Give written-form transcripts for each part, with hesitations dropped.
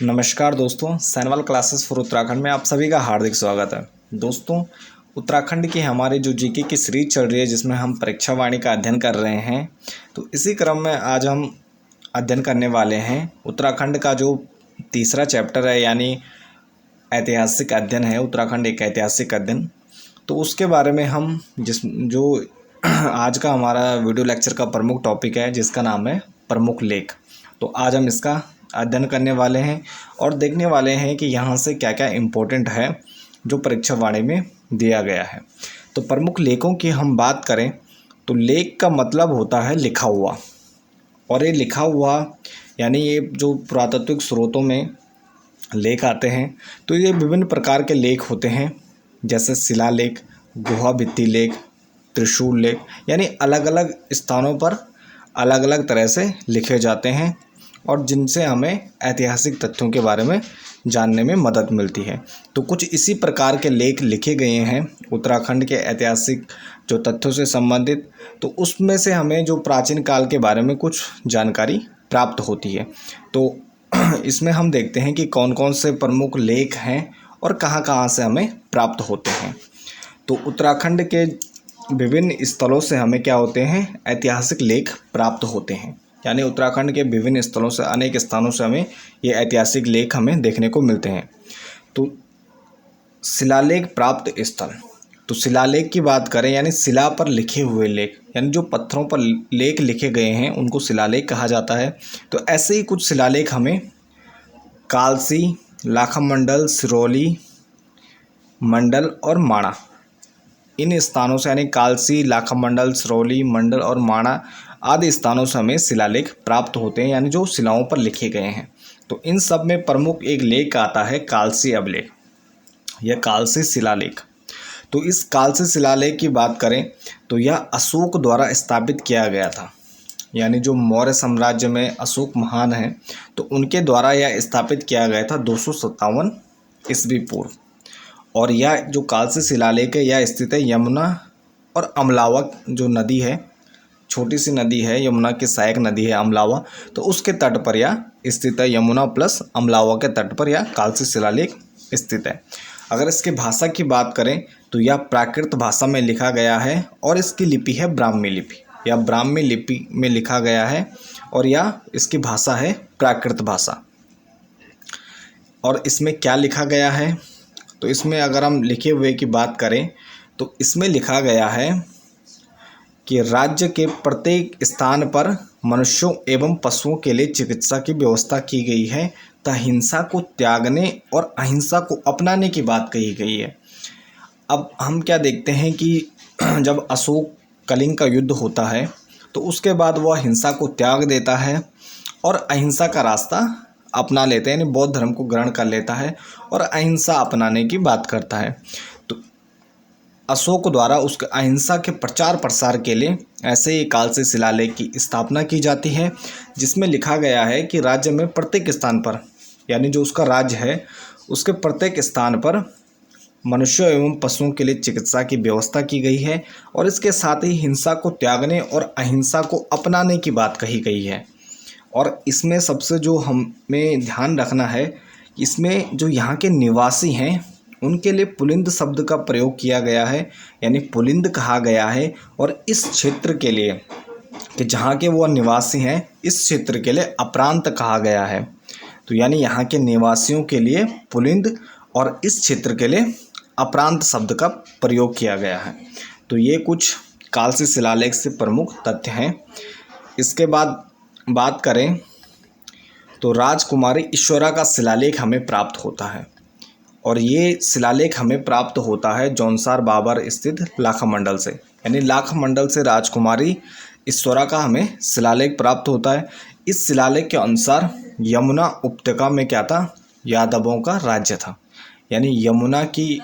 नमस्कार दोस्तों, सैनवाल classes for Uttarakhand में आप सभी का हार्दिक स्वागत है। दोस्तों, उत्तराखंड की हमारी जो जीके की सीरीज चल रही है जिसमें हम परीक्षा वाणी का अध्ययन कर रहे हैं, तो इसी क्रम में आज हम अध्ययन करने वाले हैं उत्तराखंड का जो तीसरा चैप्टर है, यानी ऐतिहासिक अध्ययन है। उत्तराखंड एक ऐतिहासिक अध्ययन, तो उसके बारे में हम जो आज का हमारा वीडियो लेक्चर का प्रमुख टॉपिक है जिसका नाम है प्रमुख लेख। तो आज हम इसका अध्ययन करने वाले हैं और देखने वाले हैं कि यहाँ से क्या क्या इम्पोर्टेंट है जो परीक्षा वाणी में दिया गया है। तो प्रमुख लेखों की हम बात करें तो लेख का मतलब होता है लिखा हुआ, और ये लिखा हुआ यानी ये जो पुरातात्विक स्रोतों में लेख आते हैं तो ये विभिन्न प्रकार के लेख होते हैं, जैसे शिलालेख, गुहा भित्ति लेख, त्रिशूल लेख, यानी अलग अलग स्थानों पर अलग अलग तरह से लिखे जाते हैं और जिनसे हमें ऐतिहासिक तथ्यों के बारे में जानने में मदद मिलती है। तो कुछ इसी प्रकार के लेख लिखे गए हैं उत्तराखंड के ऐतिहासिक जो तथ्यों से संबंधित, तो उसमें से हमें जो प्राचीन काल के बारे में कुछ जानकारी प्राप्त होती है। तो इसमें हम देखते हैं कि कौन कौन से प्रमुख लेख हैं और कहाँ कहाँ से हमें प्राप्त होते हैं। तो उत्तराखंड के विभिन्न स्थलों से हमें क्या होते हैं, ऐतिहासिक लेख प्राप्त होते हैं। यानी उत्तराखंड के विभिन्न स्थलों से, अनेक स्थानों से हमें ये ऐतिहासिक लेख हमें देखने को मिलते हैं। तो शिलालेख प्राप्त स्थल, तो शिलालेख की बात करें यानी शिला पर लिखे हुए लेख, यानी जो पत्थरों पर लेख लिखे गए हैं उनको शिलालेख कहा जाता है। तो ऐसे ही कुछ शिलालेख हमें कालसी, लाखामंडल, सिरोली मंडल और माणा, इन स्थानों से यानी कालसी, लाखामंडल, सिरोली मंडल और माणा आदि स्थानों से हमें शिलालेख प्राप्त होते हैं, यानी जो शिलाओं पर लिखे गए हैं। तो इन सब में प्रमुख एक लेख आता है कालसी अभिलेख या कालसी शिलालेख। तो इस कालसी शिलालेख की बात करें तो यह अशोक द्वारा स्थापित किया गया था, यानी जो मौर्य साम्राज्य में अशोक महान हैं तो उनके द्वारा यह स्थापित किया गया था 257 ईस्वी पूर्व। और यह जो कालसी शिलालेख है यह स्थित है यमुना और अमलावा जो नदी है, छोटी सी नदी है, यमुना की सहायक नदी है अमलावा, तो उसके तट पर यह स्थित है। यमुना प्लस अमलावा के तट पर यह कालसी शिलालेख स्थित है। अगर इसकी भाषा की बात करें तो यह प्राकृत भाषा में लिखा गया है और इसकी लिपि है ब्राह्मी लिपि, या ब्राह्मी लिपि में लिखा गया है और यह इसकी भाषा है प्राकृत भाषा। और इसमें क्या लिखा गया है, तो इसमें अगर हम लिखे हुए की बात करें तो इसमें लिखा गया है कि राज्य के प्रत्येक स्थान पर मनुष्यों एवं पशुओं के लिए चिकित्सा की व्यवस्था की गई है तथा हिंसा को त्यागने और अहिंसा को अपनाने की बात कही गई है। अब हम क्या देखते हैं कि जब अशोक कलिंग का युद्ध होता है तो उसके बाद वह हिंसा को त्याग देता है और अहिंसा का रास्ता अपना लेते हैं, यानी बौद्ध धर्म को ग्रहण कर लेता है और अहिंसा अपनाने की बात करता है। तो अशोक द्वारा उसके अहिंसा के प्रचार प्रसार के लिए ऐसे ही कालसी शिलालेख की स्थापना की जाती है, जिसमें लिखा गया है कि राज्य में प्रत्येक स्थान पर, यानी जो उसका राज्य है उसके प्रत्येक स्थान पर मनुष्यों एवं पशुओं के लिए चिकित्सा की व्यवस्था की गई है और इसके साथ ही हिंसा को त्यागने और अहिंसा को अपनाने की बात कही गई है। और इसमें सबसे जो हमें ध्यान रखना है, इसमें जो यहाँ के निवासी हैं उनके लिए पुलिंद शब्द का प्रयोग किया गया है, यानी पुलिंद कहा गया है। और इस क्षेत्र के लिए कि जहाँ के वो निवासी हैं, इस क्षेत्र के लिए अपरांत कहा गया है। तो यानी यहाँ के निवासियों के लिए पुलिंद और इस क्षेत्र के लिए अपरांत शब्द का प्रयोग किया गया है। तो ये कुछ कालसी शिलालेख से प्रमुख तथ्य हैं। इसके बाद बात करें तो राजकुमारी ईश्वरा का शिलालेख हमें प्राप्त होता है, और ये शिलालेख हमें प्राप्त होता है जौनसार बाबर स्थित लाखामंडल से, यानी लाखामंडल से राजकुमारी ईश्वरा का हमें शिलालेख प्राप्त होता है। इस शिलालेख के अनुसार यमुना उपत्यका में क्या था, यादवों का राज्य था, यानी यमुना की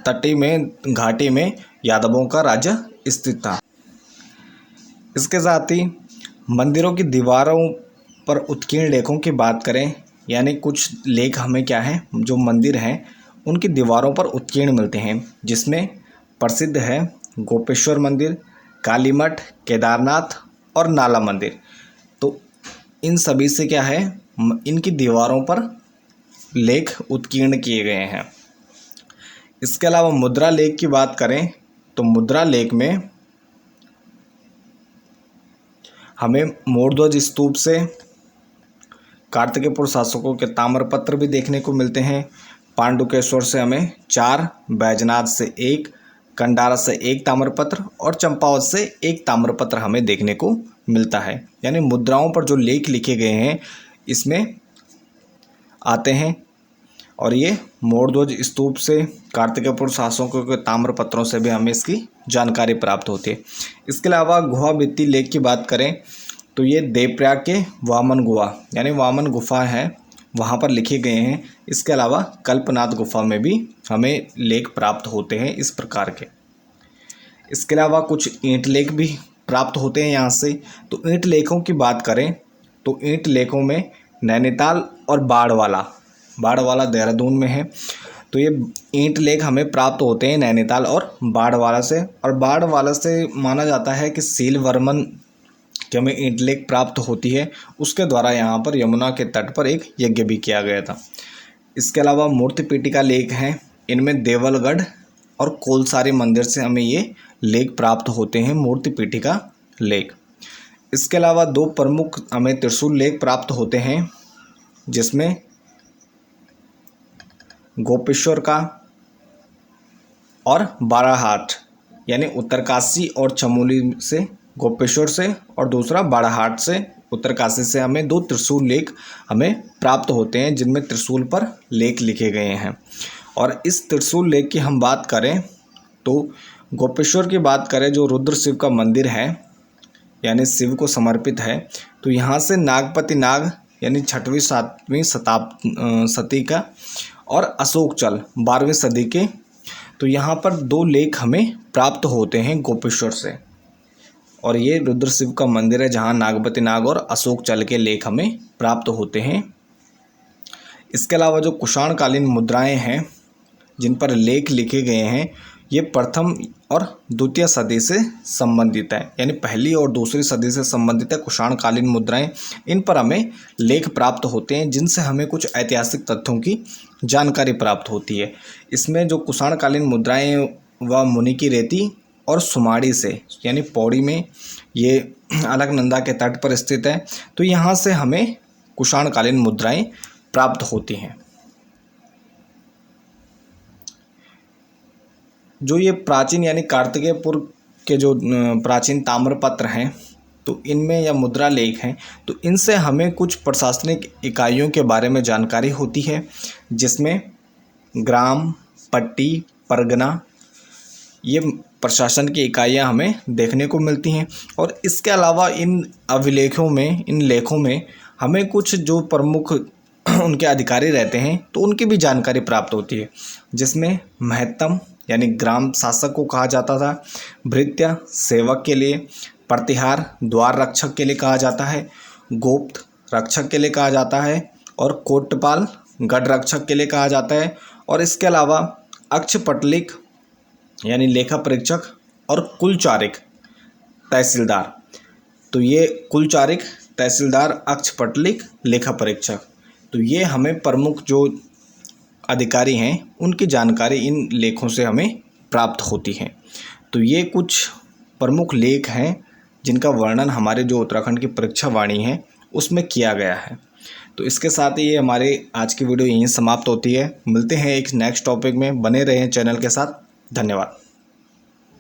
तटी में घाटी में यादवों का राज्य स्थित था। इसके साथ ही मंदिरों की दीवारों पर उत्कीर्ण लेखों की बात करें, यानी कुछ लेख हमें क्या है, जो मंदिर हैं उनकी दीवारों पर उत्कीर्ण मिलते हैं, जिसमें प्रसिद्ध है गोपेश्वर मंदिर, काली मठ, केदारनाथ और नाला मंदिर। तो इन सभी से क्या है, इनकी दीवारों पर लेख उत्कीर्ण किए गए हैं। इसके अलावा मुद्रा लेख की बात करें तो मुद्रा लेख में हमें मोरध्वज स्तूप से कार्तिकेयपुर शासकों के ताम्रपत्र भी देखने को मिलते हैं। पांडुकेश्वर से हमें 4, बैजनाथ से 1, कंडारा से 1 ताम्रपत्र और चंपावत से 1 ताम्रपत्र हमें देखने को मिलता है। यानी मुद्राओं पर जो लेख लिखे गए हैं इसमें आते हैं और ये मोरध्वज स्तूप से कार्तिकेयपुर शासकों के ताम्रपत्रों से भी हमें इसकी जानकारी प्राप्त होती है। इसके अलावा गुहा भित्ति लेख की बात करें तो ये देवप्रयाग के वामन गुहा यानी वामन गुफा है, वहाँ पर लिखे गए हैं। इसके अलावा कल्पनाथ गुफा में भी हमें लेख प्राप्त होते हैं इस प्रकार के। इसके अलावा कुछ ईंट लेख भी प्राप्त होते हैं यहाँ से। तो ईंट लेखों की बात करें तो ईंट लेखों में नैनीताल और बाड़वाला देहरादून में है। तो ये ईंट लेख हमें प्राप्त होते हैं नैनीताल और बाड़वाला से। और बाड़वाला से माना जाता है कि सीलवर्मन की हमें ईंट लेख प्राप्त होती है, उसके द्वारा यहाँ पर यमुना के तट पर एक यज्ञ भी किया गया था। इसके अलावा मूर्ति पीटिका लेख हैं, इनमें देवलगढ़ और कोलसारी मंदिर से हमें ये लेख प्राप्त होते हैं, मूर्ति पीटिका लेख। इसके अलावा 2 प्रमुख हमें त्रिशूल लेख प्राप्त होते हैं, जिसमें गोपेश्वर का और बाराहाट यानी उत्तरकाशी और चमोली से गोपेश्वर से और दूसरा बाराहाट से उत्तरकाशी से हमें 2 त्रिशूल लेख हमें प्राप्त होते हैं, जिनमें त्रिशूल पर लेख लिखे गए हैं। और इस त्रिशूल लेख की हम बात करें तो गोपेश्वर की बात करें, जो रुद्र शिव का मंदिर है यानी शिव को समर्पित है, तो यहाँ से नागपति नाग यानी 6वीं 7वीं सदी का और अशोक चल 12वीं सदी के, तो यहाँ पर 2 लेख हमें प्राप्त होते हैं गोपेश्वर से। और ये रुद्र शिव का मंदिर है जहाँ नागपति नाग और अशोक चल के लेख हमें प्राप्त होते हैं। इसके अलावा जो कुषाणकालीन मुद्राएं हैं जिन पर लेख लिखे गए हैं, ये प्रथम और द्वितीय सदी से संबंधित है, यानी पहली और दूसरी सदी से संबंधित है कुषाणकालीन मुद्राएं। इन पर हमें लेख प्राप्त होते हैं, जिनसे हमें कुछ ऐतिहासिक तथ्यों की जानकारी प्राप्त होती है। इसमें जो कुषाणकालीन मुद्राएं व मुनि की रेती और सुमाड़ी से यानी पौड़ी में, ये अलकनंदा के तट पर स्थित है, तो यहाँ से हमें कुषाणकालीन मुद्राएं प्राप्त होती हैं। जो ये प्राचीन यानी कार्तिकेयपुर के जो प्राचीन ताम्रपत्र हैं, तो इनमें या मुद्रा लेख हैं, तो इनसे हमें कुछ प्रशासनिक इकाइयों के बारे में जानकारी होती है, जिसमें ग्राम, पट्टी, परगना, ये प्रशासन की इकाइयाँ हमें देखने को मिलती हैं। और इसके अलावा इन अभिलेखों में, इन लेखों में हमें कुछ जो प्रमुख उनके अधिकारी रहते हैं तो उनकी भी जानकारी प्राप्त होती है, जिसमें महत्तम यानी ग्राम शासक को कहा जाता था, भृत्य सेवक के लिए, प्रतिहार द्वार रक्षक के लिए कहा जाता है, गोप्त रक्षक के लिए कहा जाता है और कोटपाल गढ़ रक्षक के लिए कहा जाता है। और इसके अलावा अक्षपटलिक यानी लेखा परीक्षक और कुलचारिक तहसीलदार, तो ये कुलचारिक, तहसीलदार, अक्षपटलिक, लेखा परीक्षक, तो ये हमें प्रमुख जो अधिकारी हैं उनकी जानकारी इन लेखों से हमें प्राप्त होती है। तो ये कुछ प्रमुख लेख हैं जिनका वर्णन हमारे जो उत्तराखंड की परीक्षा वाणी है उसमें किया गया है। तो इसके साथ ही ये हमारे आज की वीडियो यहीं समाप्त होती है। मिलते हैं एक नेक्स्ट टॉपिक में, बने रहें चैनल के साथ। धन्यवाद।